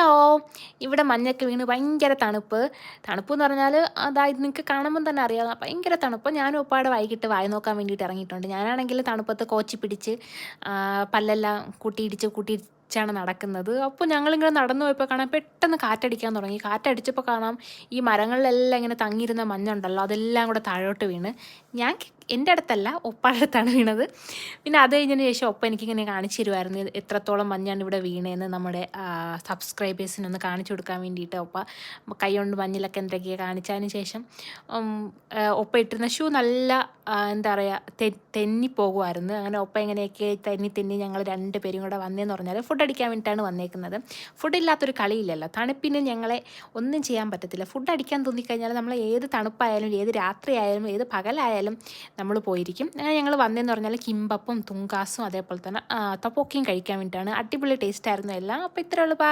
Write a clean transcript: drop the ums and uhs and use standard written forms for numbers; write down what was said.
Hello. ഇവിടെ മഞ്ഞൊക്കെ വീണ് ഭയങ്കര തണുപ്പ്. തണുപ്പെന്ന് പറഞ്ഞാൽ അതായത് നിങ്ങൾക്ക് കാണുമ്പം തന്നെ അറിയാം ഭയങ്കര തണുപ്പ്. ഞാനും ഉപ്പാടെ വൈകിട്ട് വായ നോക്കാൻ വേണ്ടിയിട്ട് ഇറങ്ങിയിട്ടുണ്ട്. ഞാനാണെങ്കിൽ തണുപ്പത്ത് കോച്ചി പിടിച്ച് പല്ലെല്ലാം കൂട്ടിയിടിച്ചാണ് നടക്കുന്നത്. അപ്പോൾ ഞങ്ങളിങ്ങനെ നടന്നു പോയപ്പോൾ കാണാം പെട്ടെന്ന് കാറ്റടിക്കാൻ തുടങ്ങി. കാറ്റടിച്ചപ്പോൾ കാണാം ഈ മരങ്ങളിലെല്ലാം ഇങ്ങനെ തങ്ങിയിരുന്ന മഞ്ഞുണ്ടല്ലോ അതെല്ലാം കൂടെ താഴോട്ട് വീണ്. എൻ്റെ അടുത്തല്ല ഉപ്പാടെ അടുത്താണ് വീണത്. പിന്നെ അത് കഴിഞ്ഞതിന് ശേഷം ഒപ്പം എനിക്കിങ്ങനെ കാണിച്ചു തരുമായിരുന്നു എത്രത്തോളം മഞ്ഞാണ് ഇവിടെ വീണേന്ന് നമ്മുടെ സബ്സ്ക്രൈബേഴ്സിനൊന്ന് കാണിച്ചു കൊടുക്കാൻ വേണ്ടിയിട്ട്. കൈ കൊണ്ട് മഞ്ഞിലൊക്കെ എന്തൊക്കെയാണ് കാണിച്ചതിന് ശേഷം ഒപ്പം ഇട്ടിരുന്ന ഷൂ നല്ല എന്താ പറയുക തെന്നിപ്പോകുമായിരുന്നു. അങ്ങനെ ഒപ്പം എങ്ങനെയൊക്കെ തെന്നി ഞങ്ങൾ 2 പേരും കൂടെ വന്നതെന്ന് പറഞ്ഞാൽ ഫുഡ് അടിക്കാൻ വേണ്ടിയിട്ടാണ് വന്നേക്കുന്നത്. ഫുഡില്ലാത്തൊരു കളിയില്ലല്ലോ. തണുപ്പിന് ഞങ്ങളെ ഒന്നും ചെയ്യാൻ പറ്റത്തില്ല. ഫുഡ് അടിക്കാൻ തോന്നിക്കഴിഞ്ഞാൽ നമ്മൾ ഏത് തണുപ്പായാലും ഏത് രാത്രിയായാലും ഏത് പകലായാലും നമ്മൾ പോയിരിക്കും. അങ്ങനെ ഞങ്ങൾ വന്നതെന്ന് പറഞ്ഞാൽ കിമ്പപ്പും തുങ്കാസും അതേപോലെ തന്നെ തപ്പോക്കിയും കഴിക്കാൻ വേണ്ടിയിട്ടാണ്. അടിപൊളി ടേസ്റ്റ് ആയിരുന്നു എല്ലാം. അപ്പോൾ ഇത്രയേ ഉള്ളൂ. ബൈ.